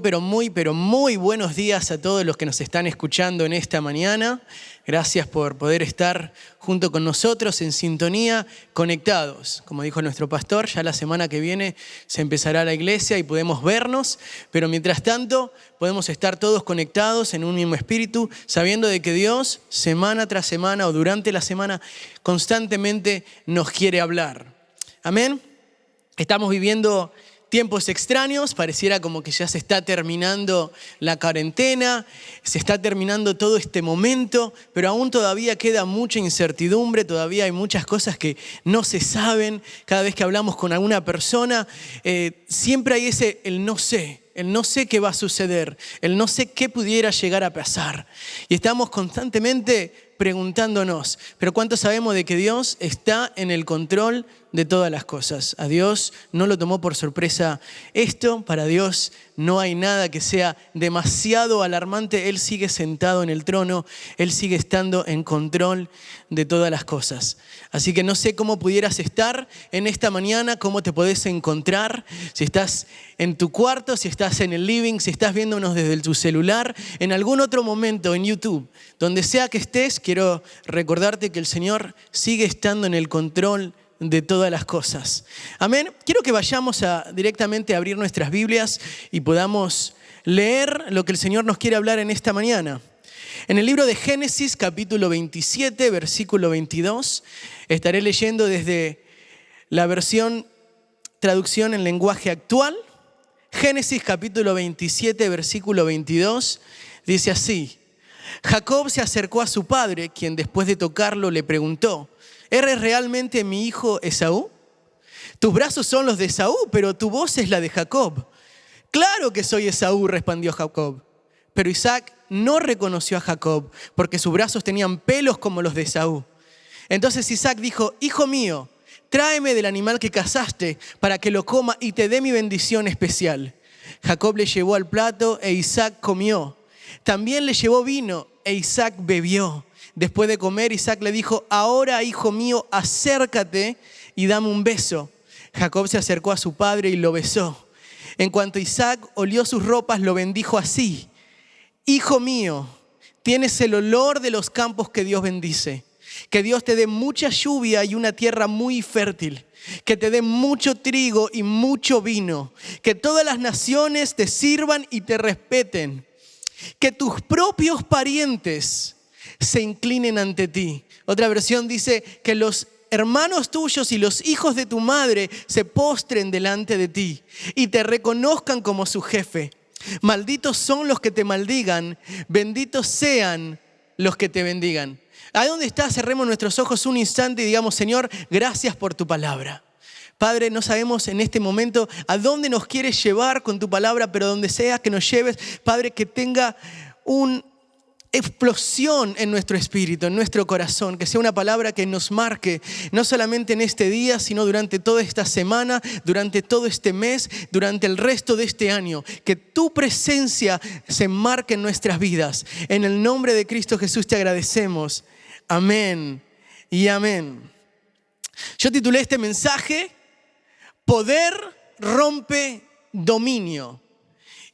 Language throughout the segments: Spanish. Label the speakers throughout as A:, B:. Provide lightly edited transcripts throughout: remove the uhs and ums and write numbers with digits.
A: Pero muy buenos días a todos los que nos están escuchando en esta mañana. Gracias por poder estar junto con nosotros en sintonía, conectados. Como dijo nuestro pastor, ya la semana que viene se empezará la iglesia y podemos vernos, pero mientras tanto podemos estar todos conectados en un mismo espíritu, sabiendo de que Dios, semana tras semana o durante la semana, constantemente nos quiere hablar. Amén. Estamos viviendo tiempos extraños, pareciera como que ya se está terminando la cuarentena, se está terminando todo este momento, pero aún todavía queda mucha incertidumbre, todavía hay muchas cosas que no se saben. Cada vez que hablamos con alguna persona, siempre hay el no sé qué va a suceder, el no sé qué pudiera llegar a pasar. Y estamos constantemente preguntándonos, pero ¿cuánto sabemos de que Dios está en el control de todas las cosas? A Dios no lo tomó por sorpresa esto. Para Dios no hay nada que sea demasiado alarmante. Él sigue sentado en el trono, Él sigue estando en control de todas las cosas. Así que no sé cómo pudieras estar en esta mañana, cómo te podés encontrar, si estás en tu cuarto, si estás en el living, si estás viéndonos desde tu celular, en algún otro momento en YouTube, donde sea que estés. Quiero recordarte que el Señor sigue estando en el control de todas las cosas. Amén. Quiero que vayamos directamente a abrir nuestras Biblias y podamos leer lo que el Señor nos quiere hablar en esta mañana. En el libro de Génesis, capítulo 27, versículo 22, estaré leyendo desde la traducción en lenguaje actual. Génesis, capítulo 27, versículo 22, dice así: Jacob se acercó a su padre, quien después de tocarlo le preguntó: ¿eres realmente mi hijo Esaú? Tus brazos son los de Esaú, pero tu voz es la de Jacob. Claro que soy Esaú, respondió Jacob. Pero Isaac no reconoció a Jacob, porque sus brazos tenían pelos como los de Esaú. Entonces Isaac dijo: hijo mío, tráeme del animal que cazaste para que lo coma y te dé mi bendición especial. Jacob le llevó al plato e Isaac comió. También le llevó vino e Isaac bebió. Después de comer, Isaac le dijo: ahora, hijo mío, acércate y dame un beso. Jacob se acercó a su padre y lo besó. En cuanto Isaac olió sus ropas, lo bendijo así: hijo mío, tienes el olor de los campos que Dios bendice. Que Dios te dé mucha lluvia y una tierra muy fértil. Que te dé mucho trigo y mucho vino. Que todas las naciones te sirvan y te respeten. Que tus propios parientes se inclinen ante ti. Otra versión dice: que los hermanos tuyos y los hijos de tu madre se postren delante de ti y te reconozcan como su jefe. Malditos son los que te maldigan, benditos sean los que te bendigan. Ahí donde estás, cerremos nuestros ojos un instante y digamos: Señor, gracias por tu palabra. Padre, no sabemos en este momento a dónde nos quieres llevar con tu palabra, pero donde sea que nos lleves, Padre, que tenga una explosión en nuestro espíritu, en nuestro corazón, que sea una palabra que nos marque, no solamente en este día, sino durante toda esta semana, durante todo este mes, durante el resto de este año. Que tu presencia se marque en nuestras vidas. En el nombre de Cristo Jesús te agradecemos. Amén y amén. Yo titulé este mensaje: Poder rompe dominio.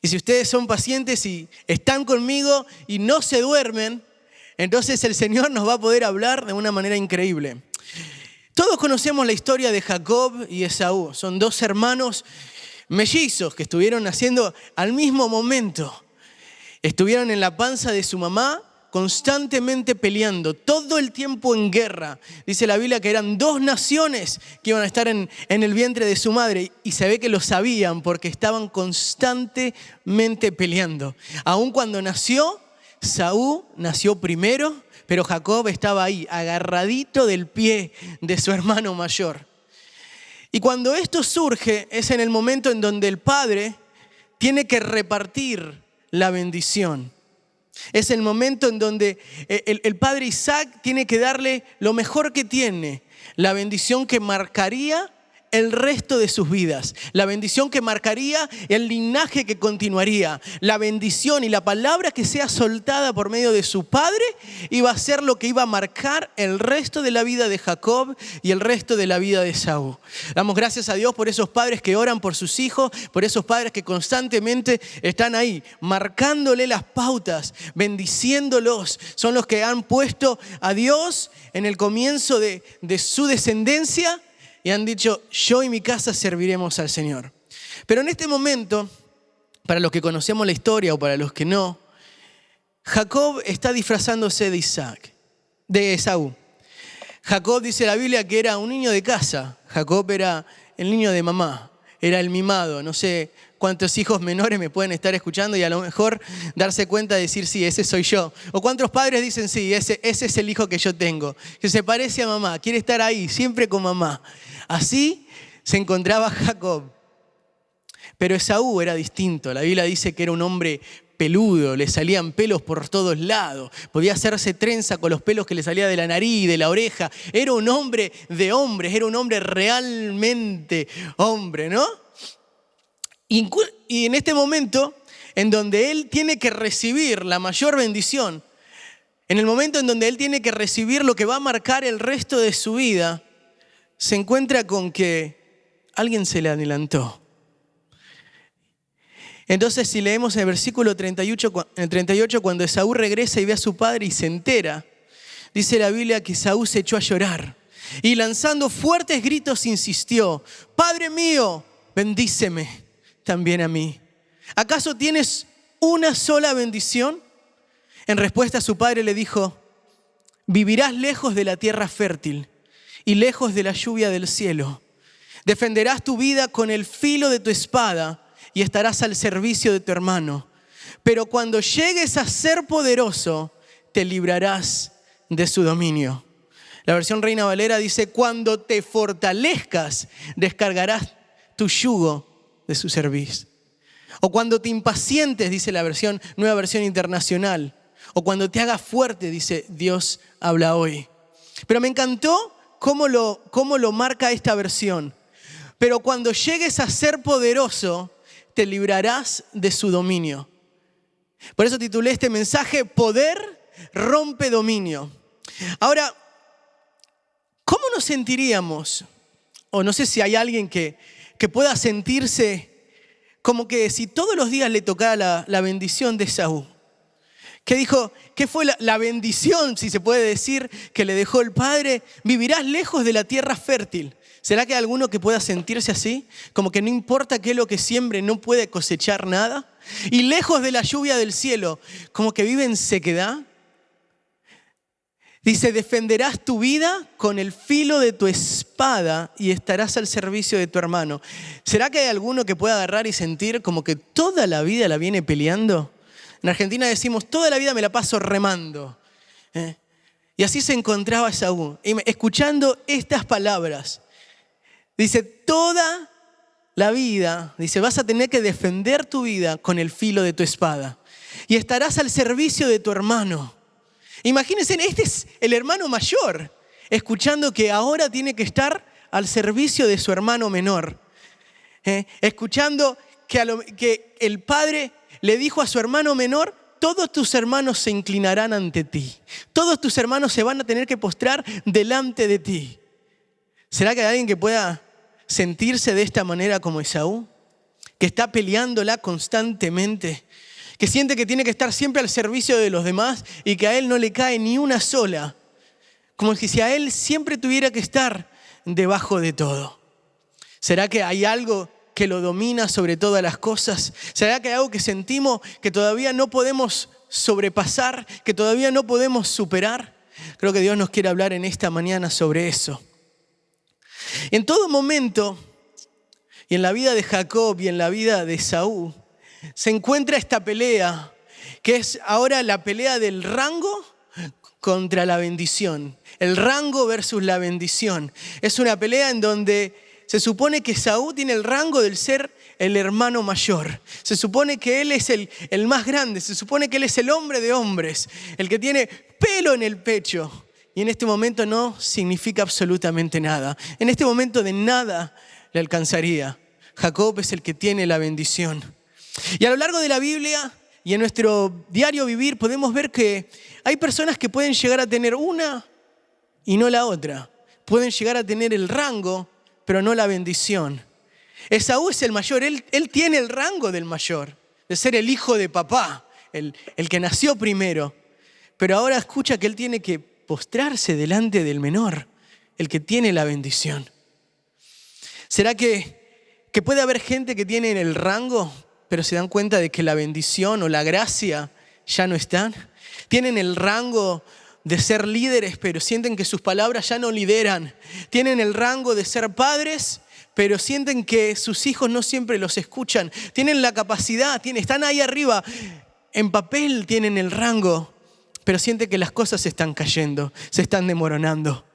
A: Y si ustedes son pacientes y están conmigo y no se duermen, entonces el Señor nos va a poder hablar de una manera increíble. Todos conocemos la historia de Jacob y Esaú. Son dos hermanos mellizos que estuvieron naciendo al mismo momento. Estuvieron en la panza de su mamá, constantemente peleando, todo el tiempo en guerra. Dice la Biblia que eran dos naciones que iban a estar en el vientre de su madre, y se ve que lo sabían porque estaban constantemente peleando. Aun cuando nació, Saúl nació primero, pero Jacob estaba ahí, agarradito del pie de su hermano mayor. Y cuando esto surge, es en el momento en donde el padre tiene que repartir la bendición. Es el momento en donde el padre Isaac tiene que darle lo mejor que tiene, la bendición que marcaría el resto de sus vidas. La bendición que marcaría el linaje que continuaría. La bendición y la palabra que sea soltada por medio de su padre iba a ser lo que iba a marcar el resto de la vida de Jacob y el resto de la vida de Esaú. Damos gracias a Dios por esos padres que oran por sus hijos, por esos padres que constantemente están ahí, marcándole las pautas, bendiciéndolos. Son los que han puesto a Dios en el comienzo de su descendencia y han dicho, yo y mi casa serviremos al Señor. Pero en este momento, para los que conocemos la historia o para los que no, Jacob está disfrazándose de Esaú. Jacob, dice la Biblia, que era un niño de casa. Jacob era el niño de mamá, era el mimado. No sé cuántos hijos menores me pueden estar escuchando y a lo mejor darse cuenta de decir, sí, ese soy yo. O cuántos padres dicen, sí, ese es el hijo que yo tengo, que se parece a mamá, quiere estar ahí, siempre con mamá. Así se encontraba Jacob. Pero Esaú era distinto. La Biblia dice que era un hombre peludo, le salían pelos por todos lados. Podía hacerse trenza con los pelos que le salía de la nariz y de la oreja. Era un hombre de hombres, era un hombre realmente hombre, ¿no? Y en este momento, en donde él tiene que recibir la mayor bendición, en el momento en donde él tiene que recibir lo que va a marcar el resto de su vida, se encuentra con que alguien se le adelantó. Entonces, si leemos en el versículo 38, cuando Esaú regresa y ve a su padre y se entera, dice la Biblia que Esaú se echó a llorar y lanzando fuertes gritos insistió, Padre mío, bendíceme también a mí. ¿Acaso tienes una sola bendición? En respuesta, su padre le dijo, vivirás lejos de la tierra fértil y lejos de la lluvia del cielo. Defenderás tu vida con el filo de tu espada y estarás al servicio de tu hermano. Pero cuando llegues a ser poderoso, te librarás de su dominio. La versión Reina Valera dice, cuando te fortalezcas, descargarás tu yugo de su cerviz. O cuando te impacientes, dice la Nueva Versión Internacional. O cuando te hagas fuerte, dice Dios habla hoy. Pero me encantó cómo lo marca esta versión. Pero cuando llegues a ser poderoso, te librarás de su dominio. Por eso titulé este mensaje, Poder rompe dominio. Ahora, ¿cómo nos sentiríamos? O no sé si hay alguien que pueda sentirse como que si todos los días le tocara la bendición de Esaú. Que dijo, ¿qué fue la bendición, si se puede decir, que le dejó el padre? Vivirás lejos de la tierra fértil. ¿Será que hay alguno que pueda sentirse así? Como que no importa qué es lo que siembre, no puede cosechar nada. Y lejos de la lluvia del cielo, como que vive en sequedad. Dice, defenderás tu vida con el filo de tu espada y estarás al servicio de tu hermano. ¿Será que hay alguno que pueda agarrar y sentir como que toda la vida la viene peleando? En Argentina decimos, toda la vida me la paso remando. Y así se encontraba Esaú, escuchando estas palabras. Dice, toda la vida, dice, vas a tener que defender tu vida con el filo de tu espada. Y estarás al servicio de tu hermano. Imagínense, este es el hermano mayor, escuchando que ahora tiene que estar al servicio de su hermano menor. Escuchando que el padre le dijo a su hermano menor, todos tus hermanos se inclinarán ante ti. Todos tus hermanos se van a tener que postrar delante de ti. ¿Será que hay alguien que pueda sentirse de esta manera como Esaú? Que está peleándola constantemente. Que siente que tiene que estar siempre al servicio de los demás y que a él no le cae ni una sola. Como si a él siempre tuviera que estar debajo de todo. ¿Será que hay algo que lo domina sobre todas las cosas? ¿Será que hay algo que sentimos que todavía no podemos sobrepasar, que todavía no podemos superar? Creo que Dios nos quiere hablar en esta mañana sobre eso. En todo momento, y en la vida de Jacob y en la vida de Esaú, se encuentra esta pelea, que es ahora la pelea del rango contra la bendición. El rango versus la bendición. Es una pelea en donde se supone que Esaú tiene el rango del ser el hermano mayor. Se supone que él es el más grande. Se supone que él es el hombre de hombres. El que tiene pelo en el pecho. Y en este momento no significa absolutamente nada. En este momento de nada le alcanzaría. Jacob es el que tiene la bendición. Y a lo largo de la Biblia y en nuestro diario vivir podemos ver que hay personas que pueden llegar a tener una y no la otra. Pueden llegar a tener el rango, pero no la bendición. Esaú es el mayor, él tiene el rango del mayor, de ser el hijo de papá, el que nació primero. Pero ahora escucha que él tiene que postrarse delante del menor, el que tiene la bendición. ¿Será que puede haber gente que tiene el rango, pero se dan cuenta de que la bendición o la gracia ya no están? Tienen el rango de ser líderes, pero sienten que sus palabras ya no lideran. Tienen el rango de ser padres, pero sienten que sus hijos no siempre los escuchan. Tienen la capacidad, están ahí arriba, en papel tienen el rango, pero sienten que las cosas se están cayendo, se están desmoronando.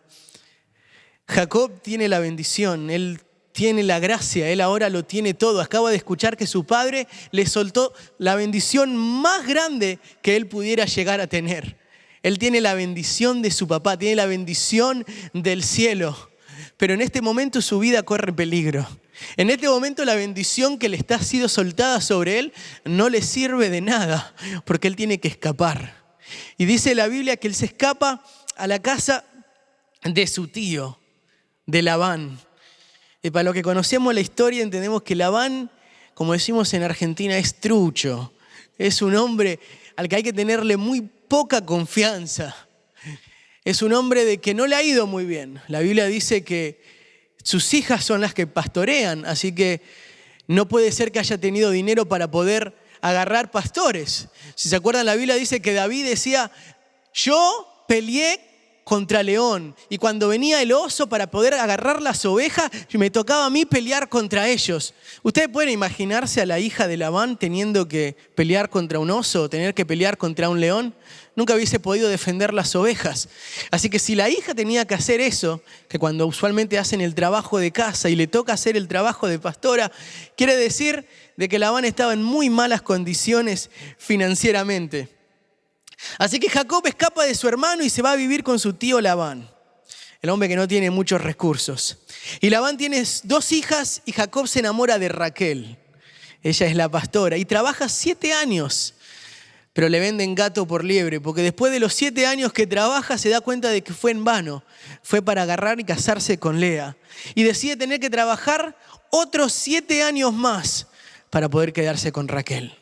A: Jacob tiene la bendición, él tiene la gracia, él ahora lo tiene todo. Acaba de escuchar que su padre le soltó la bendición más grande que él pudiera llegar a tener. Él tiene la bendición de su papá, tiene la bendición del cielo. Pero en este momento su vida corre peligro. En este momento la bendición que le está siendo soltada sobre él no le sirve de nada, porque él tiene que escapar. Y dice la Biblia que él se escapa a la casa de su tío, de Labán. Y para los que conocemos la historia entendemos que Labán, como decimos en Argentina, es trucho. Es un hombre al que hay que tenerle muy poca confianza. Es un hombre de que no le ha ido muy bien. La Biblia dice que sus hijas son las que pastorean, así que no puede ser que haya tenido dinero para poder agarrar pastores. Si se acuerdan, la Biblia dice que David decía, yo peleé contra león, y cuando venía el oso para poder agarrar las ovejas, me tocaba a mí pelear contra ellos. ¿Ustedes pueden imaginarse a la hija de Labán teniendo que pelear contra un oso o tener que pelear contra un león? Nunca hubiese podido defender las ovejas. Así que si la hija tenía que hacer eso, que cuando usualmente hacen el trabajo de casa y le toca hacer el trabajo de pastora, quiere decir de que Labán estaba en muy malas condiciones financieramente. Así que Jacob escapa de su hermano y se va a vivir con su tío Labán, el hombre que no tiene muchos recursos. Y Labán tiene 2 hijas y Jacob se enamora de Raquel. Ella es la pastora y trabaja 7 años, pero le venden gato por liebre, porque después de los 7 años que trabaja se da cuenta de que fue en vano. Fue para agarrar y casarse con Lea. Y decide tener que trabajar otros 7 años más para poder quedarse con Raquel.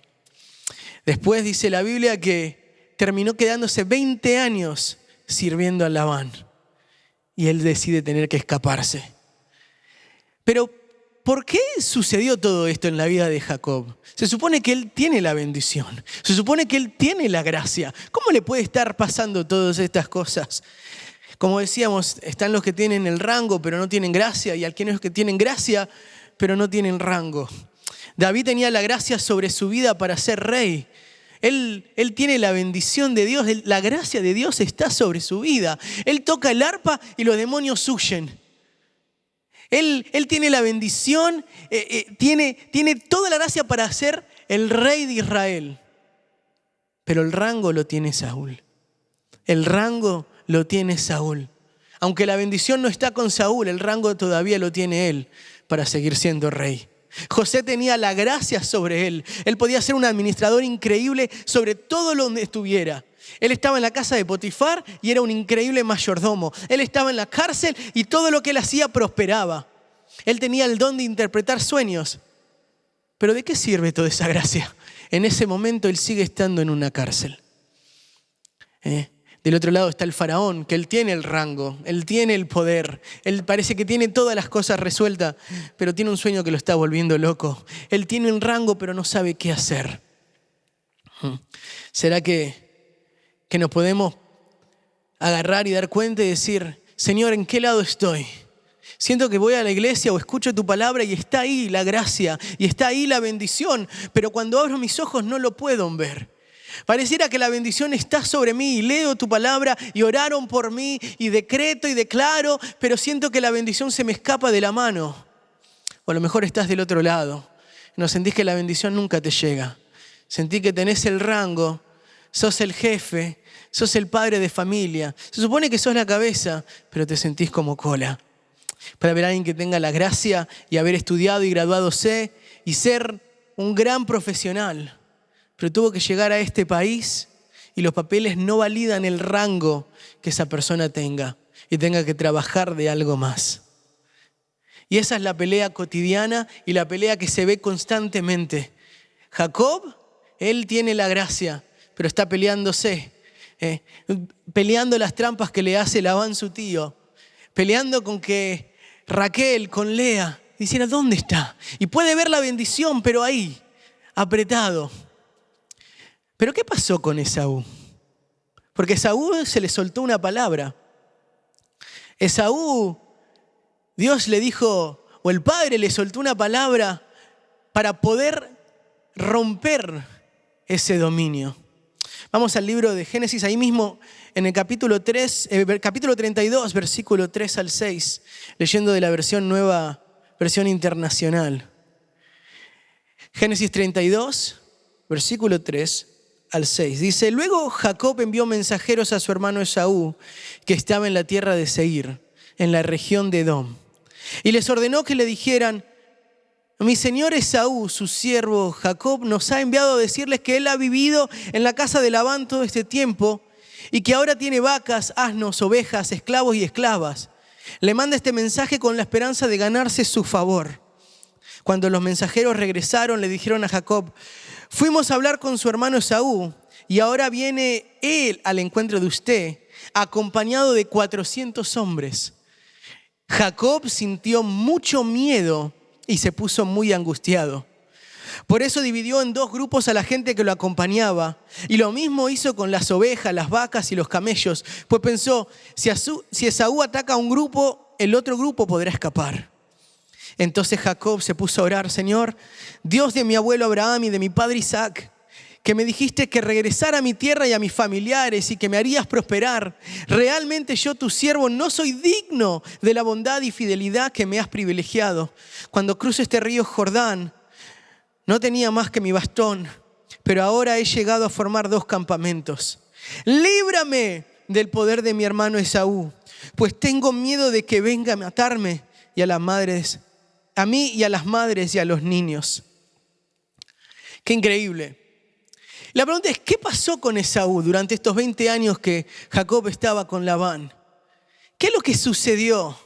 A: Después dice la Biblia que terminó quedándose 20 años sirviendo a Labán y él decide tener que escaparse. Pero, ¿por qué sucedió todo esto en la vida de Jacob? Se supone que él tiene la bendición, se supone que él tiene la gracia. ¿Cómo le puede estar pasando todas estas cosas? Como decíamos, están los que tienen el rango pero no tienen gracia, y aquellos que tienen gracia pero no tienen rango. David tenía la gracia sobre su vida para ser rey. Él tiene la bendición de Dios, la gracia de Dios está sobre su vida. Él toca el arpa y los demonios huyen. Él tiene la bendición, tiene toda la gracia para ser el rey de Israel. Pero el rango lo tiene Saúl. El rango lo tiene Saúl. Aunque la bendición no está con Saúl, el rango todavía lo tiene él para seguir siendo rey. José tenía la gracia sobre él. Él podía ser un administrador increíble sobre todo lo donde estuviera. Él estaba en la casa de Potifar y era un increíble mayordomo. Él estaba en la cárcel y todo lo que él hacía prosperaba. Él tenía el don de interpretar sueños. Pero ¿de qué sirve toda esa gracia? En ese momento él sigue estando en una cárcel. Del otro lado está el faraón, que él tiene el rango, él tiene el poder, él parece que tiene todas las cosas resueltas, pero tiene un sueño que lo está volviendo loco. Él tiene el rango, pero no sabe qué hacer. ¿Será que nos podemos agarrar y dar cuenta y decir, Señor, ¿en qué lado estoy? Siento que voy a la iglesia o escucho tu palabra y está ahí la gracia y está ahí la bendición, pero cuando abro mis ojos no lo puedo ver. Pareciera que la bendición está sobre mí y leo tu palabra y oraron por mí y decreto y declaro, pero siento que la bendición se me escapa de la mano. O a lo mejor estás del otro lado. No sentís que la bendición nunca te llega. Sentí que tenés el rango, sos el jefe, sos el padre de familia. Se supone que sos la cabeza, pero te sentís como cola. Puede haber alguien que tenga la gracia y haber estudiado y graduadose y ser un gran profesional, pero tuvo que llegar a este país y los papeles no validan el rango que esa persona tenga y tenga que trabajar de algo más. Y esa es la pelea cotidiana y la pelea que se ve constantemente. Jacob, él tiene la gracia, pero está peleándose, peleando las trampas que le hace Labán su tío, peleando con que Raquel, con Lea, diciendo ¿dónde está? Y puede ver la bendición, pero ahí, apretado. Pero ¿qué pasó con Esaú? Porque a Esaú se le soltó una palabra. Esaú, Dios le dijo, o el Padre le soltó una palabra para poder romper ese dominio. Vamos al libro de Génesis, ahí mismo en el capítulo 32, versículo 3 al 6, leyendo de la nueva versión internacional. Génesis 32, versículo 3 al 6. Dice, luego Jacob envió mensajeros a su hermano Esaú, que estaba en la tierra de Seir, en la región de Edom, y les ordenó que le dijeran, mi señor Esaú, su siervo Jacob, nos ha enviado a decirles que él ha vivido en la casa de Labán todo este tiempo y que ahora tiene vacas, asnos, ovejas, esclavos y esclavas. Le manda este mensaje con la esperanza de ganarse su favor. Cuando los mensajeros regresaron, le dijeron a Jacob, fuimos a hablar con su hermano Esaú y ahora viene él al encuentro de usted, acompañado de 400 hombres. Jacob sintió mucho miedo y se puso muy angustiado. Por eso dividió en 2 grupos a la gente que lo acompañaba. Y lo mismo hizo con las ovejas, las vacas y los camellos. Pues pensó, si Esaú ataca a un grupo, el otro grupo podrá escapar. Entonces Jacob se puso a orar, Señor, Dios de mi abuelo Abraham y de mi padre Isaac, que me dijiste que regresara a mi tierra y a mis familiares y que me harías prosperar. Realmente yo, tu siervo, no soy digno de la bondad y fidelidad que me has privilegiado. Cuando cruzo este río Jordán, no tenía más que mi bastón, pero ahora he llegado a formar 2 campamentos. Líbrame del poder de mi hermano Esaú, pues tengo miedo de que venga a matarme y a las madres, a mí y a las madres y a los niños. Qué increíble. La pregunta es, ¿qué pasó con Esaú durante estos 20 años que Jacob estaba con Labán? ¿Qué es lo que sucedió?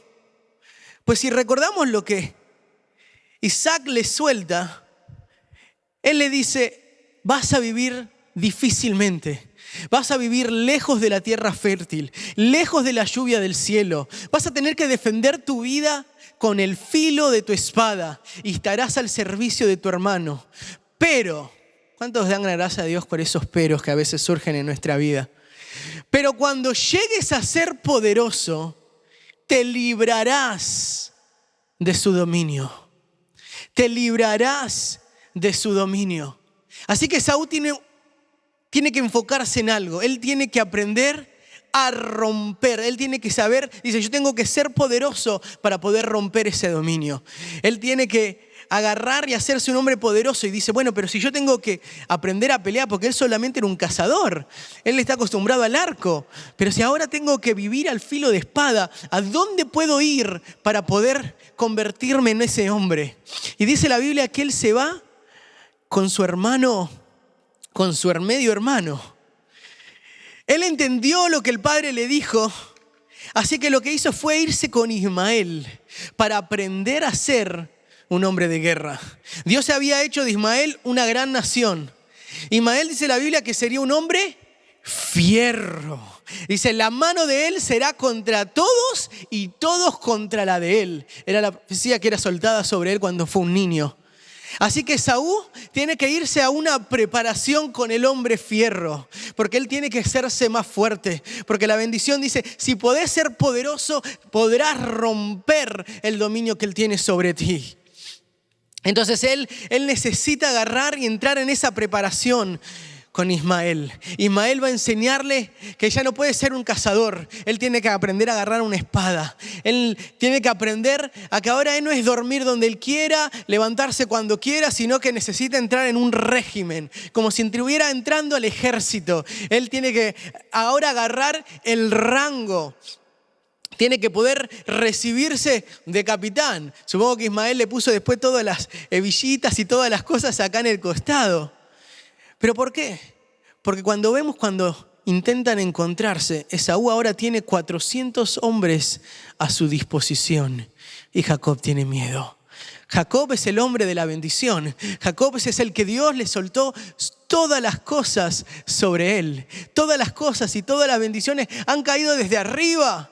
A: Pues si recordamos lo que Isaac le suelta, él le dice, vas a vivir difícilmente. Vas a vivir lejos de la tierra fértil, lejos de la lluvia del cielo. Vas a tener que defender tu vida con el filo de tu espada y estarás al servicio de tu hermano. Pero, ¿cuántos dan gracias a Dios por esos peros que a veces surgen en nuestra vida? Pero cuando llegues a ser poderoso, te librarás de su dominio. Te librarás de su dominio. Así que Esaú tiene que enfocarse en algo. Él tiene que aprender a romper. Él tiene que saber, dice, yo tengo que ser poderoso para poder romper ese dominio. Él tiene que agarrar y hacerse un hombre poderoso y dice, bueno, pero si yo tengo que aprender a pelear, porque él solamente era un cazador, él está acostumbrado al arco, pero si ahora tengo que vivir al filo de espada, ¿a dónde puedo ir para poder convertirme en ese hombre? Y dice la Biblia que él se va con su hermano, con su medio hermano. Él entendió lo que el padre le dijo, así que lo que hizo fue irse con Ismael para aprender a ser un hombre de guerra. Dios había hecho de Ismael una gran nación. Ismael, dice la Biblia, que sería un hombre fierro. Dice, la mano de él será contra todos y todos contra la de él. Era la profecía que era soltada sobre él cuando fue un niño. Así que Esaú tiene que irse a una preparación con el hombre fierro, porque él tiene que hacerse más fuerte, porque la bendición dice, si podés ser poderoso, podrás romper el dominio que él tiene sobre ti. Entonces él necesita agarrar y entrar en esa preparación con Ismael. Ismael va a enseñarle que ya no puede ser un cazador. Él tiene que aprender a agarrar una espada. Él tiene que aprender a que ahora él no es dormir donde él quiera, levantarse cuando quiera, sino que necesita entrar en un régimen, como si estuviera entrando al ejército. Él tiene que ahora agarrar el rango tiene que poder recibirse de capitán. Supongo que Ismael le puso después todas las hebillitas y todas las cosas acá en el costado. ¿Pero por qué? Porque cuando intentan encontrarse, Esaú ahora tiene 400 hombres a su disposición y Jacob tiene miedo. Jacob es el hombre de la bendición. Jacob es el que Dios le soltó todas las cosas sobre él. Todas las cosas y todas las bendiciones han caído desde arriba.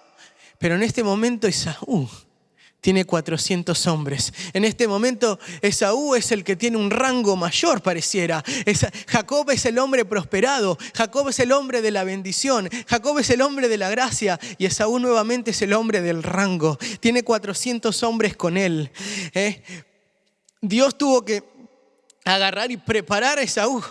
A: Pero en este momento Esaú tiene 400 hombres. En este momento Esaú es el que tiene un rango mayor, pareciera. Jacob es el hombre prosperado. Jacob es el hombre de la bendición. Jacob es el hombre de la gracia. Y Esaú nuevamente es el hombre del rango. Tiene 400 hombres con él. Dios tuvo que agarrar y preparar a Esaú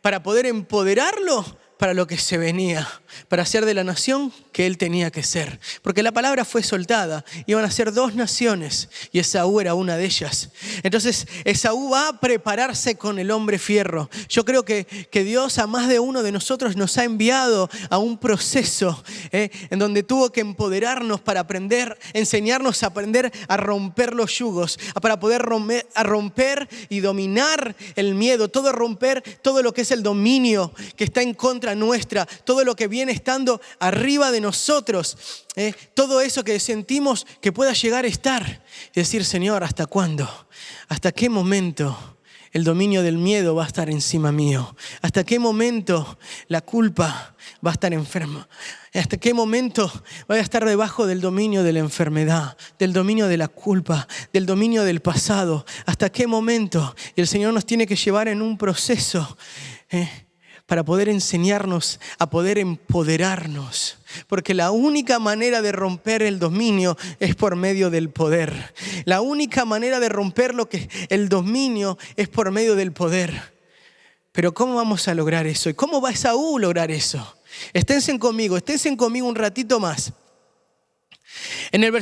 A: para poder empoderarlo para lo que se venía, para ser de la nación que él tenía que ser. Porque la palabra fue soltada, iban a ser 2 naciones y Esaú era una de ellas. Entonces Esaú va a prepararse con el hombre fierro. Yo creo que Dios a más de uno de nosotros nos ha enviado a un proceso en donde tuvo que empoderarnos para aprender, enseñarnos a aprender a romper los yugos, para poder romper y dominar el miedo, romper todo lo que es el dominio que está en contra nuestra, todo lo que viene estando arriba de nosotros, todo eso que sentimos que pueda llegar a estar. Y decir, Señor, ¿hasta cuándo? ¿Hasta qué momento el dominio del miedo va a estar encima mío? ¿Hasta qué momento la culpa va a estar enferma? ¿Hasta qué momento voy a estar debajo del dominio de la enfermedad, del dominio de la culpa, del dominio del pasado? ¿Hasta qué momento? Y el Señor nos tiene que llevar en un proceso para poder enseñarnos a poder empoderarnos. Porque la única manera de romper el dominio es por medio del poder. La única manera de romper el dominio es por medio del poder. Pero ¿cómo vamos a lograr eso? ¿Y cómo va Esaú a lograr eso? Esténse conmigo un ratito más. En el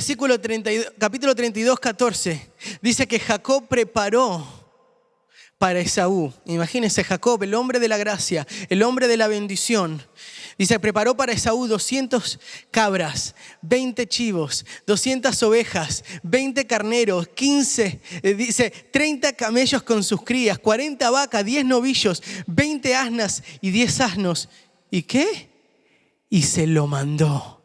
A: capítulo 32, 14, dice que Jacob preparó para Esaú. Imagínense, Jacob, el hombre de la gracia, el hombre de la bendición. Dice, preparó para Esaú 200 cabras, 20 chivos, 200 ovejas, 20 carneros, 30 camellos con sus crías, 40 vacas, 10 novillos, 20 asnas y 10 asnos. ¿Y qué? Y se lo mandó.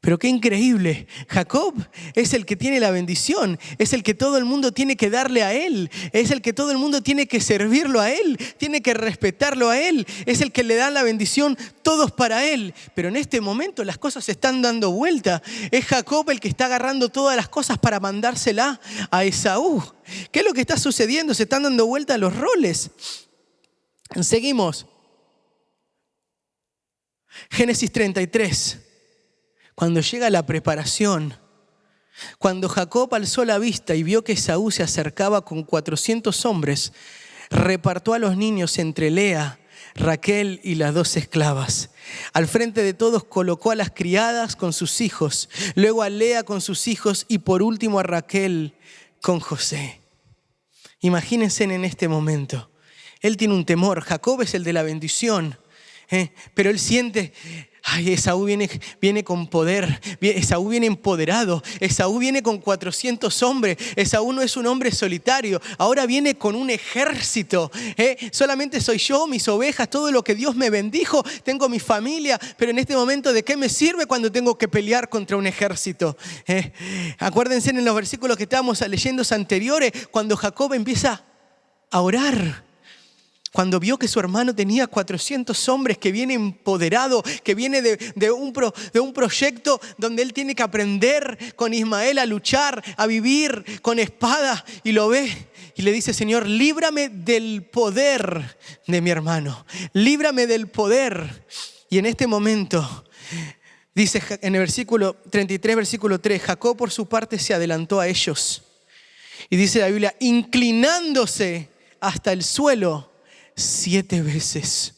A: Pero qué increíble, Jacob es el que tiene la bendición, es el que todo el mundo tiene que darle a él, es el que todo el mundo tiene que servirlo a él, tiene que respetarlo a él, es el que le da la bendición todos para él. Pero en este momento las cosas se están dando vuelta, es Jacob el que está agarrando todas las cosas para mandársela a Esaú. ¿Qué es lo que está sucediendo? Se están dando vuelta los roles. Seguimos. Génesis 33. Cuando llega la preparación, cuando Jacob alzó la vista y vio que Esaú se acercaba con 400 hombres, repartió a los niños entre Lea, Raquel y las 2 esclavas. Al frente de todos colocó a las criadas con sus hijos, luego a Lea con sus hijos y por último a Raquel con José. Imagínense en este momento. Él tiene un temor. Jacob es el de la bendición, pero él siente... Ay, Esaú viene con poder, Esaú viene empoderado, Esaú viene con 400 hombres, Esaú no es un hombre solitario, ahora viene con un ejército. Solamente soy yo, mis ovejas, todo lo que Dios me bendijo, tengo mi familia, pero en este momento ¿de qué me sirve cuando tengo que pelear contra un ejército? Acuérdense en los versículos que estábamos leyendo anteriores, cuando Jacob empieza a orar. Cuando vio que su hermano tenía 400 hombres, que viene empoderado, que viene de un proyecto donde él tiene que aprender con Ismael a luchar, a vivir con espada, y lo ve y le dice, Señor, líbrame del poder de mi hermano, líbrame del poder. Y en este momento, dice en el versículo 33, versículo 3, Jacob por su parte se adelantó a ellos. Y dice la Biblia, inclinándose hasta el suelo 7 veces.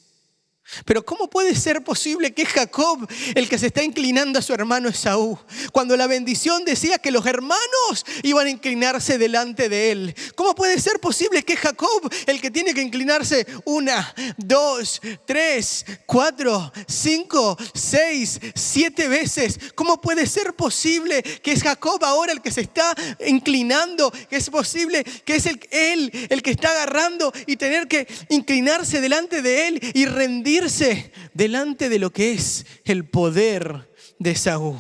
A: Pero ¿cómo puede ser posible que es Jacob el que se está inclinando a su hermano Esaú? Cuando la bendición decía que los hermanos iban a inclinarse delante de él. ¿Cómo puede ser posible que es Jacob el que tiene que inclinarse 1, 2, 3, 4, 5, 6, 7 veces? ¿Cómo puede ser posible que es Jacob ahora el que se está inclinando? Que es posible que es él el que está agarrando y tener que inclinarse delante de él y rendirse delante de lo que es el poder de Esaú.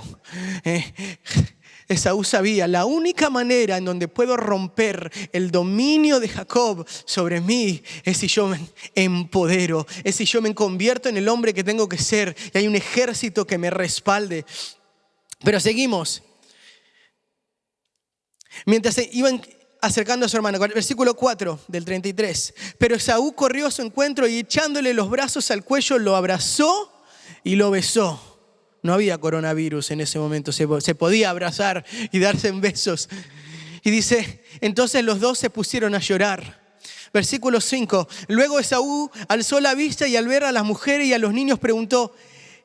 A: Esaú sabía, la única manera en donde puedo romper el dominio de Jacob sobre mí es si yo me empodero, es si yo me convierto en el hombre que tengo que ser y hay un ejército que me respalde. Pero seguimos. Mientras se iban acercando a su hermano, versículo 4 del 33. Pero Esaú corrió a su encuentro y echándole los brazos al cuello lo abrazó y lo besó. No había coronavirus en ese momento, se podía abrazar y darse en besos. Y dice, entonces los dos se pusieron a llorar. Versículo 5. Luego Esaú alzó la vista y al ver a las mujeres y a los niños preguntó,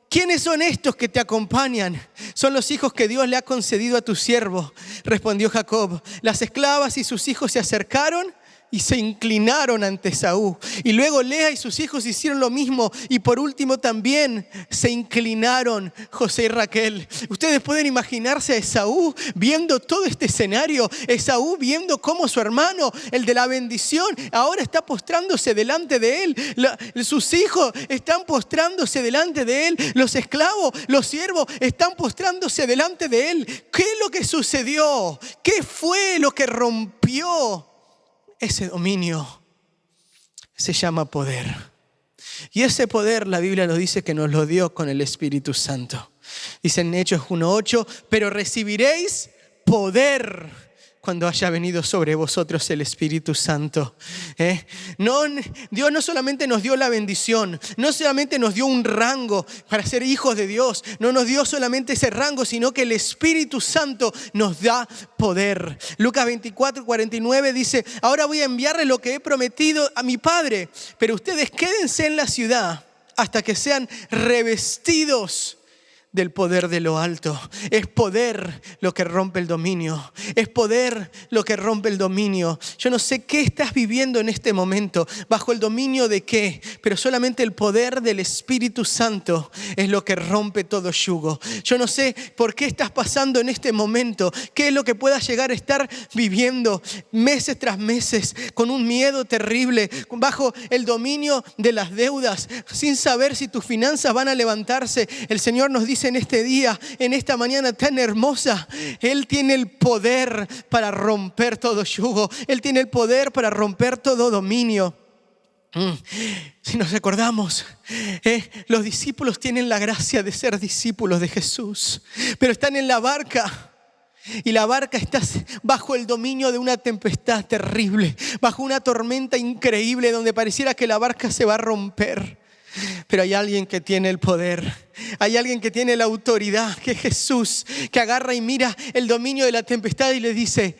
A: ¿quiénes son estos que te acompañan? Son los hijos que Dios le ha concedido a tu siervo, respondió Jacob. Las esclavas y sus hijos se acercaron y se inclinaron ante Esaú. Y luego Lea y sus hijos hicieron lo mismo. Y por último también se inclinaron José y Raquel. Ustedes pueden imaginarse a Esaú viendo todo este escenario. Esaú viendo cómo su hermano, el de la bendición, ahora está postrándose delante de él. Sus hijos están postrándose delante de él. Los esclavos, los siervos están postrándose delante de él. ¿Qué es lo que sucedió? ¿Qué fue lo que rompió ese dominio? Se llama poder. Y ese poder, la Biblia nos dice que nos lo dio con el Espíritu Santo. Dice en Hechos 1:8, pero recibiréis poder cuando haya venido sobre vosotros el Espíritu Santo. Dios no solamente nos dio la bendición, no solamente nos dio un rango para ser hijos de Dios, no nos dio solamente ese rango, sino que el Espíritu Santo nos da poder. Lucas 24:49 dice, ahora voy a enviarle lo que he prometido a mi Padre, pero ustedes quédense en la ciudad hasta que sean revestidos del poder de lo alto. Es poder lo que rompe el dominio. Es poder lo que rompe el dominio. Yo no sé qué estás viviendo en este momento, bajo el dominio de qué, pero solamente el poder del Espíritu Santo es lo que rompe todo yugo. Yo no sé por qué estás pasando en este momento, qué es lo que puedas llegar a estar viviendo meses tras meses con un miedo terrible, bajo el dominio de las deudas, sin saber si tus finanzas van a levantarse. El Señor nos dice en este día, en esta mañana tan hermosa, Él tiene el poder para romper todo yugo. Él tiene el poder para romper todo dominio. Si nos recordamos, los discípulos tienen la gracia de ser discípulos de Jesús, pero están en la barca. Y la barca está bajo el dominio de una tempestad terrible, bajo una tormenta increíble donde pareciera que la barca se va a romper. Pero hay alguien que tiene el poder, hay alguien que tiene la autoridad, que es Jesús, que agarra y mira el dominio de la tempestad y le dice,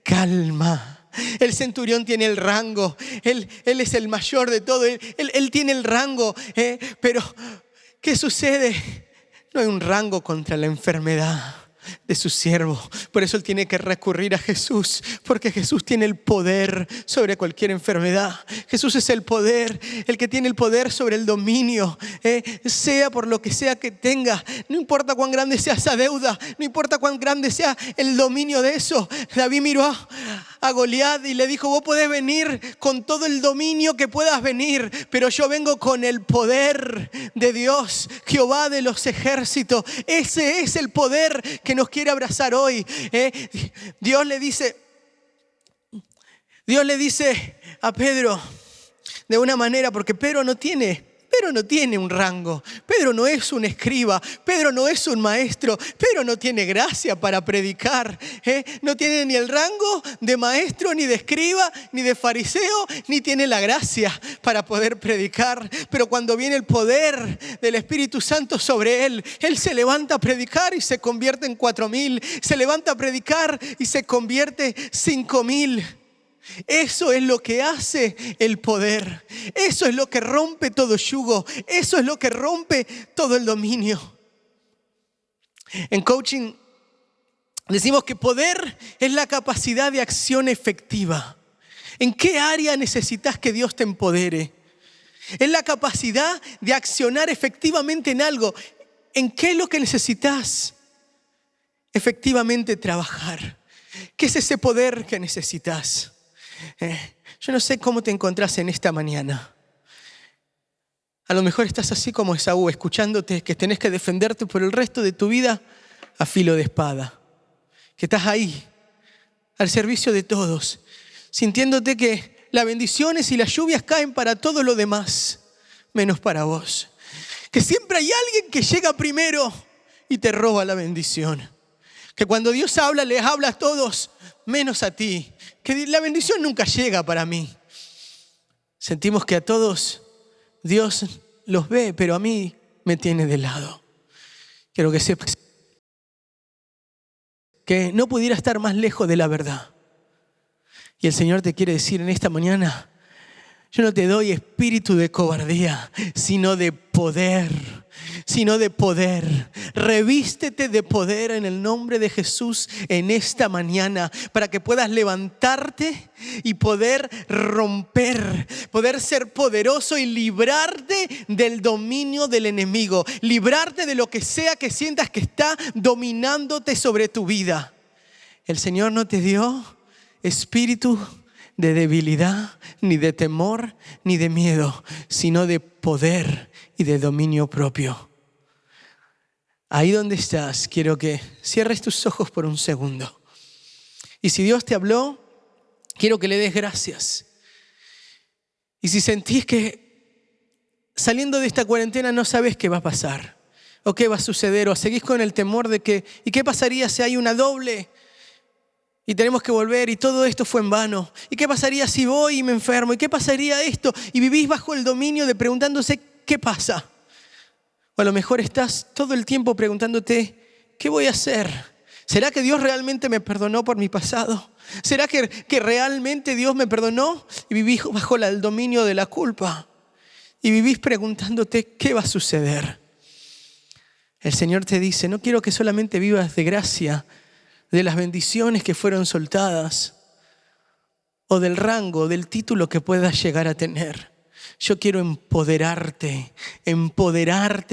A: calma. El centurión tiene el rango, él es el mayor de todo, él tiene el rango, pero ¿qué sucede? No hay un rango contra la enfermedad de su siervo. Por eso él tiene que recurrir a Jesús, porque Jesús tiene el poder sobre cualquier enfermedad. Jesús es el poder, el que tiene el poder sobre el dominio, sea por lo que sea que tenga. No importa cuán grande sea esa deuda, no importa cuán grande sea el dominio de eso. David miró a Goliat y le dijo, vos podés venir con todo el dominio que puedas venir, pero yo vengo con el poder de Dios, Jehová de los ejércitos. Ese es el poder que nos quiere abrazar hoy. Dios le dice a Pedro de una manera, porque Pedro no tiene un rango. Pedro no es un escriba. Pedro no es un maestro. Pedro no tiene gracia para predicar. No tiene ni el rango de maestro, ni de escriba, ni de fariseo, ni tiene la gracia para poder predicar. Pero cuando viene el poder del Espíritu Santo sobre él, él se levanta a predicar y se convierte en 4,000. Se levanta a predicar y se convierte 5,000. Eso es lo que hace el poder. Eso es lo que rompe todo yugo. Eso es lo que rompe todo el dominio. En coaching decimos que poder es la capacidad de acción efectiva. ¿En qué área necesitas que Dios te empodere? Es la capacidad de accionar efectivamente en algo. ¿En qué es lo que necesitas efectivamente trabajar? ¿Qué es ese poder que necesitas? Yo no sé cómo te encontrás en esta mañana. A lo mejor estás así como Esaú, escuchándote que tenés que defenderte por el resto de tu vida a filo de espada. Que estás ahí, al servicio de todos, sintiéndote que las bendiciones y las lluvias caen para todo lo demás, menos para vos. Que siempre hay alguien que llega primero y te roba la bendición. Que cuando Dios habla, les habla a todos, menos a ti. Que la bendición nunca llega para mí. Sentimos que a todos Dios los ve, pero a mí me tiene de lado. Quiero que sepas que no pudiera estar más lejos de la verdad. Y el Señor te quiere decir en esta mañana: yo no te doy espíritu de cobardía, sino de poder. Revístete de poder en el nombre de Jesús en esta mañana, para que puedas levantarte y poder romper, poder ser poderoso y librarte del dominio del enemigo, librarte de lo que sea que sientas que está dominándote sobre tu vida. El Señor no te dio espíritu de debilidad, ni de temor, ni de miedo, sino de poder y de dominio propio. Ahí donde estás, quiero que cierres tus ojos por un segundo. Y si Dios te habló, quiero que le des gracias. Y si sentís que saliendo de esta cuarentena no sabes qué va a pasar, o qué va a suceder, o seguís con el temor de que, ¿y qué pasaría si hay una doble? Y tenemos que volver y todo esto fue en vano. ¿Y qué pasaría si voy y me enfermo? ¿Y qué pasaría esto? Y vivís bajo el dominio de preguntándose ¿qué pasa? O a lo mejor estás todo el tiempo preguntándote ¿qué voy a hacer? ¿Será que Dios realmente me perdonó por mi pasado? ¿Será que realmente Dios me perdonó? Y vivís bajo el dominio de la culpa. Y vivís preguntándote ¿qué va a suceder? El Señor te dice: no quiero que solamente vivas de gracia, de las bendiciones que fueron soltadas, o del rango, del título que puedas llegar a tener. Yo quiero empoderarte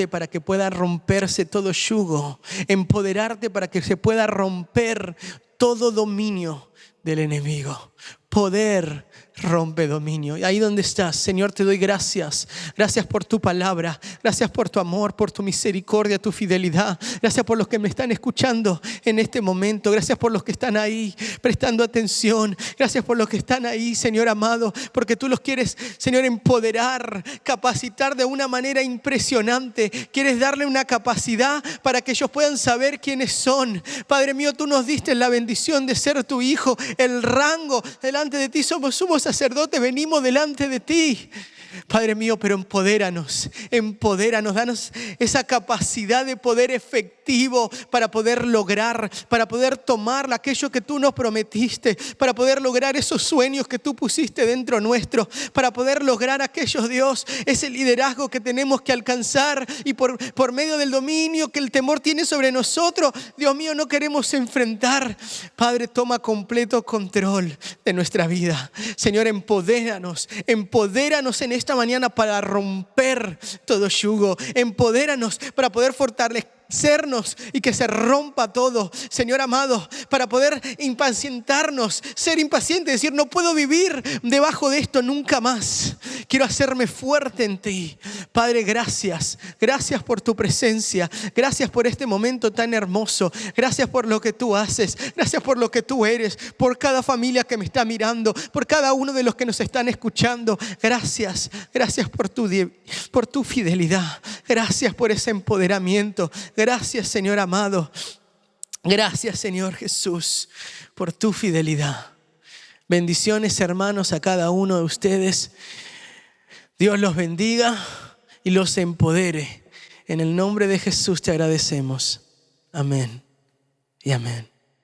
A: para que pueda romperse todo yugo, empoderarte para que se pueda romper todo dominio del enemigo. Poder rompe dominio. Y ahí donde estás, Señor, te doy gracias. Gracias por tu palabra. Gracias por tu amor, por tu misericordia, tu fidelidad. Gracias por los que me están escuchando en este momento. Gracias por los que están ahí prestando atención. Gracias por los que están ahí, Señor amado, porque tú los quieres, Señor, empoderar, capacitar de una manera impresionante. Quieres darle una capacidad para que ellos puedan saber quiénes son. Padre mío, tú nos diste la bendición de ser tu hijo, el rango delante de ti. Somos sumos sacerdotes, venimos delante de ti. Padre mío, pero empodéranos, danos esa capacidad de poder efectivo para poder lograr, para poder tomar aquello que tú nos prometiste, para poder lograr esos sueños que tú pusiste dentro nuestro, para poder lograr aquellos, Dios, ese liderazgo que tenemos que alcanzar y por medio del dominio que el temor tiene sobre nosotros, Dios mío, no queremos enfrentar. Padre, toma completo control de nuestra vida. Señor, empodéranos en esta mañana para romper todo yugo. Empodéranos para poder fortalecernos y que se rompa todo, Señor amado, para poder impacientarnos, ser impaciente, decir no puedo vivir debajo de esto nunca más. Quiero hacerme fuerte en ti. Padre, gracias por tu presencia, gracias por este momento tan hermoso, gracias por lo que tú haces, gracias por lo que tú eres, por cada familia que me está mirando, por cada uno de los que nos están escuchando. Gracias por tu fidelidad, gracias por ese empoderamiento. Gracias, Señor amado. Gracias, Señor Jesús, por tu fidelidad. Bendiciones, hermanos, a cada uno de ustedes. Dios los bendiga y los empodere. En el nombre de Jesús te agradecemos. Amén y amén.